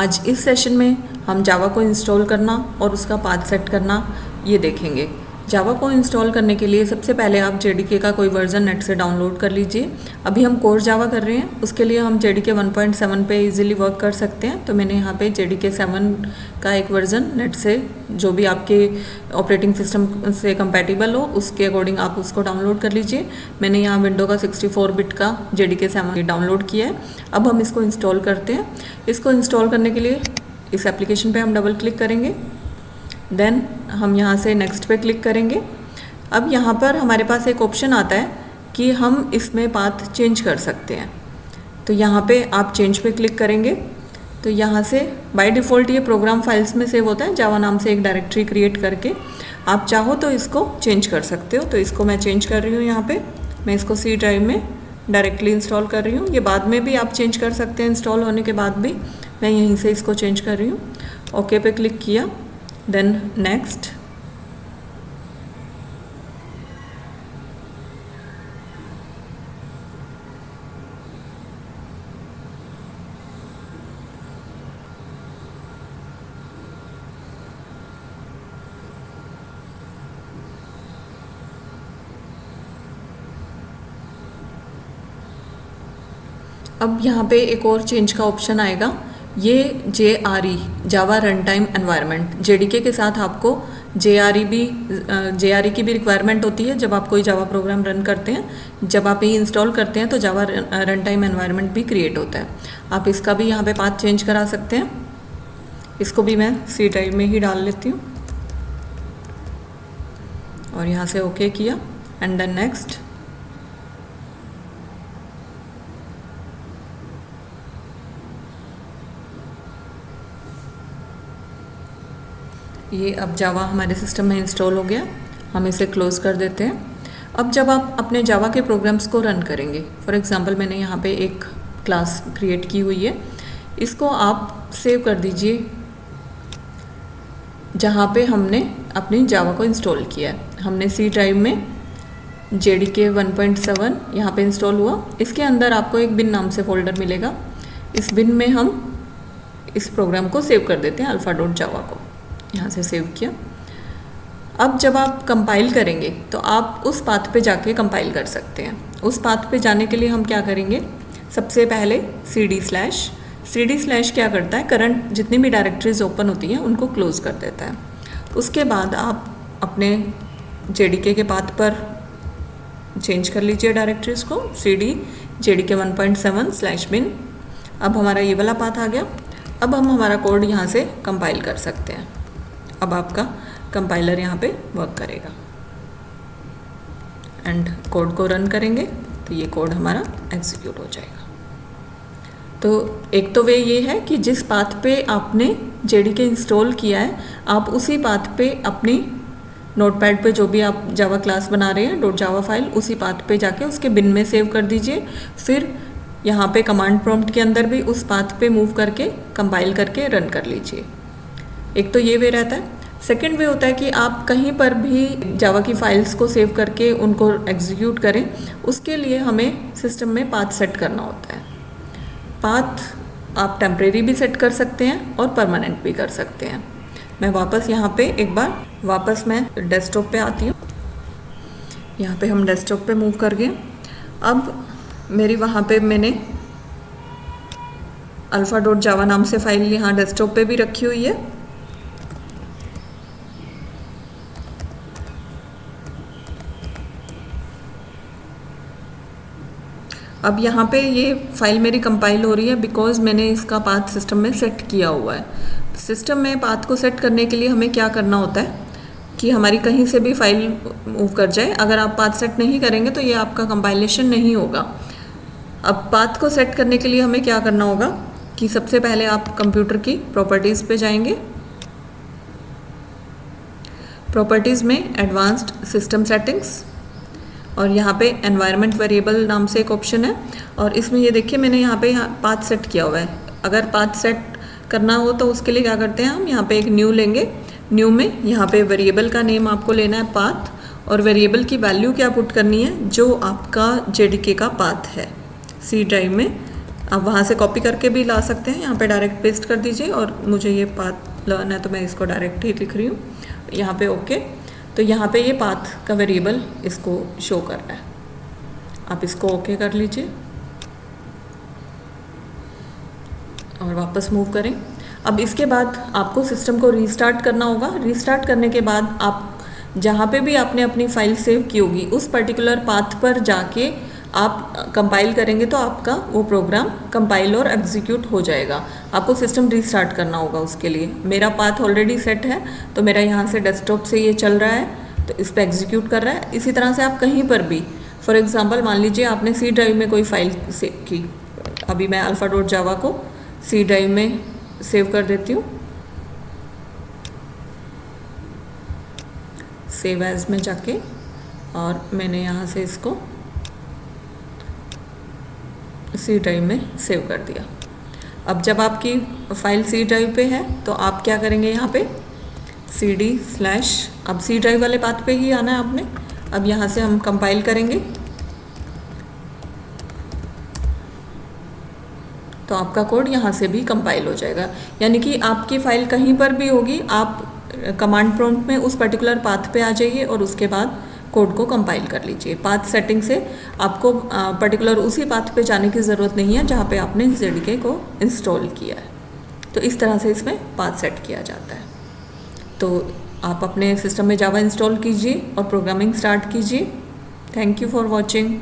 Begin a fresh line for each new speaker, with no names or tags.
आज इस सेशन में हम जावा को इंस्टॉल करना और उसका पाथ सेट करना ये देखेंगे। जावा को इंस्टॉल करने के लिए सबसे पहले आप जेडीके का कोई वर्जन नेट से डाउनलोड कर लीजिए। अभी हम कोर जावा कर रहे हैं, उसके लिए हम जेडीके 1.7 पे इजीली वर्क कर सकते हैं। तो मैंने यहाँ पे जेडीके 7 का एक वर्जन नेट से, जो भी आपके ऑपरेटिंग सिस्टम से कंपैटिबल हो उसके अकॉर्डिंग आप उसको डाउनलोड कर लीजिए। मैंने यहाँ विंडो का 64 बिट का जेडीके 7 डाउनलोड किया है। अब हम इसको इंस्टॉल करते हैं। इसको इंस्टॉल करने के लिए इस एप्लीकेशन पे हम डबल क्लिक करेंगे, देन हम यहाँ से नेक्स्ट पे क्लिक करेंगे। अब यहाँ पर हमारे पास एक ऑप्शन आता है कि हम इसमें पाथ चेंज कर सकते हैं। तो यहाँ पे आप चेंज पे क्लिक करेंगे तो यहाँ से बाय डिफ़ॉल्ट ये प्रोग्राम फाइल्स में सेव होता है जावा नाम से एक डायरेक्टरी क्रिएट करके। आप चाहो तो इसको चेंज कर सकते हो। तो इसको मैं चेंज कर रही हूँ। यहाँ पे मैं इसको सी ड्राइव में डायरेक्टली इंस्टॉल कर रही हूँ। ये बाद में भी आप चेंज कर सकते हैं, इंस्टॉल होने के बाद भी। मैं यहीं से इसको चेंज कर रही हूँ। ओके पे क्लिक किया, देन नेक्स्ट। अब यहाँ पे एक और चेंज का ऑप्शन आएगा। ये JRE जावा रन टाइम एनवायरनमेंट, जेडीके के साथ आपको JRE की भी रिक्वायरमेंट होती है जब आप कोई जावा प्रोग्राम रन करते हैं। जब आप ये इंस्टॉल करते हैं तो जावा रन टाइम एनवायरनमेंट भी क्रिएट होता है। आप इसका भी यहाँ पे पाथ चेंज करा सकते हैं। इसको भी मैं सी ड्राइव में ही डाल लेती हूँ और यहाँ से ओके किया एंड देन नेक्स्ट। ये अब जावा हमारे सिस्टम में इंस्टॉल हो गया। हम इसे क्लोज कर देते हैं। अब जब आप अपने जावा के प्रोग्राम्स को रन करेंगे, फॉर एग्जांपल मैंने यहाँ पे एक क्लास क्रिएट की हुई है, इसको आप सेव कर दीजिए जहाँ पे हमने अपनी जावा को इंस्टॉल किया है। हमने सी ड्राइव में जेडीके 1.7 यहाँ पे इंस्टॉल हुआ। इसके अंदर आपको एक बिन नाम से फोल्डर मिलेगा। इस बिन में हम इस प्रोग्राम को सेव कर देते हैं, alpha.java को। यहाँ से सेव किया। अब जब आप कंपाइल करेंगे तो आप उस पाथ पे जाके कंपाइल कर सकते हैं। उस पाथ पे जाने के लिए हम क्या करेंगे, सबसे पहले cd/. क्या करता है, करंट जितनी भी डायरेक्टरीज ओपन होती हैं उनको क्लोज कर देता है। उसके बाद आप अपने जेडीके के पाथ पर चेंज कर लीजिए डायरेक्टरीज को, cd जेडीके 1.7/bin। अब हमारा ये वाला पाथ आ गया। अब हम हमारा कोड यहाँ से कंपाइल कर सकते हैं। अब आपका कंपाइलर यहाँ पे वर्क करेगा एंड कोड को रन करेंगे तो ये कोड हमारा एग्जीक्यूट हो जाएगा। तो एक तो वे ये है कि जिस पाथ पे आपने जेडीके इंस्टॉल किया है, आप उसी पाथ पे अपनी नोटपैड पे जो भी आप जावा क्लास बना रहे हैं .java फाइल, उसी पाथ पे जाके उसके बिन में सेव कर दीजिए। फिर यहाँ पे कमांड प्रॉम्प्ट के अंदर भी उस पाथ पे मूव करके कंपाइल करके रन कर लीजिए। एक तो ये वे रहता है। सेकंड वे होता है कि आप कहीं पर भी जावा की फाइल्स को सेव करके उनको एग्जीक्यूट करें, उसके लिए हमें सिस्टम में पाथ सेट करना होता है। पाथ आप टेम्परेरी भी सेट कर सकते हैं और परमानेंट भी कर सकते हैं। मैं वापस यहाँ पे एक बार मैं डेस्कटॉप पे आती हूँ। यहाँ पे हम डेस्कटॉप पे मूव कर गए। अब मेरी वहाँ पे मैंने alpha.java नाम से फाइल यहाँ डेस्कटॉप पे भी रखी हुई है। अब यहाँ पे ये फाइल मेरी कंपाइल हो रही है बिकॉज मैंने इसका पाथ सिस्टम में सेट किया हुआ है। सिस्टम में पाथ को सेट करने के लिए हमें क्या करना होता है कि हमारी कहीं से भी फाइल मूव कर जाए, अगर आप पाथ सेट नहीं करेंगे तो ये आपका कंपाइलेशन नहीं होगा। अब पाथ को सेट करने के लिए हमें क्या करना होगा कि सबसे पहले आप कंप्यूटर की प्रॉपर्टीज़ पे जाएंगे। प्रॉपर्टीज़ में एडवांस्ड सिस्टम सेटिंग्स और यहाँ पे एनवायरनमेंट वेरिएबल नाम से एक ऑप्शन है और इसमें ये देखिए मैंने यहाँ पे पाथ सेट किया हुआ है। अगर पाथ सेट करना हो तो उसके लिए क्या करते हैं, हम यहाँ पे एक न्यू लेंगे। न्यू में यहाँ पे वेरिएबल का नेम आपको लेना है पाथ, और वेरिएबल की वैल्यू क्या पुट करनी है, जो आपका जेडीके का पाथ है। सी ड्राइव में आप वहाँ से कॉपी करके भी ला सकते हैं, यहाँ पे डायरेक्ट पेस्ट कर दीजिए। और मुझे ये पाथ लर्न है तो मैं इसको डायरेक्ट ही लिख रही हूँ यहाँ पे। ओके, तो यहाँ पे ये पाथ का वेरिएबल इसको शो कर रहा है। आप इसको ओके कर लीजिए और वापस मूव करें। अब इसके बाद आपको सिस्टम को रीस्टार्ट करना होगा। रीस्टार्ट करने के बाद आप जहाँ पे भी आपने अपनी फाइल सेव की होगी उस पर्टिकुलर पाथ पर जाके आप कंपाइल करेंगे तो आपका वो प्रोग्राम कंपाइल और एग्जीक्यूट हो जाएगा। आपको सिस्टम रीस्टार्ट करना होगा उसके लिए। मेरा पाथ ऑलरेडी सेट है तो मेरा यहाँ से डेस्कटॉप से ये चल रहा है तो इस पर एग्जीक्यूट कर रहा है। इसी तरह से आप कहीं पर भी, फॉर एग्जांपल मान लीजिए आपने सी ड्राइव में कोई फाइल सेव की। अभी मैं alpha.java को सी ड्राइव में सेव कर देती हूँ। सेव एज में जाके और मैंने यहाँ से इसको सी ड्राइव में सेव कर दिया। अब जब आपकी फाइल सी ड्राइव पे है तो आप क्या करेंगे, यहाँ पे cd/, अब सी ड्राइव वाले पाथ पे ही आना है आपने। अब यहाँ से हम कंपाइल करेंगे तो आपका कोड यहाँ से भी कंपाइल हो जाएगा। यानी कि आपकी फ़ाइल कहीं पर भी होगी, आप कमांड प्रॉम्प्ट में उस पर्टिकुलर पाथ पे आ जाइए और उसके बाद कोड को कंपाइल कर लीजिए। पाथ सेटिंग से आपको पर्टिकुलर उसी पाथ पे जाने की ज़रूरत नहीं है जहाँ पे आपने जेडीके को इंस्टॉल किया है। तो इस तरह से इसमें पाथ सेट किया जाता है। तो आप अपने सिस्टम में जावा इंस्टॉल कीजिए और प्रोग्रामिंग स्टार्ट कीजिए। Thank you for watching.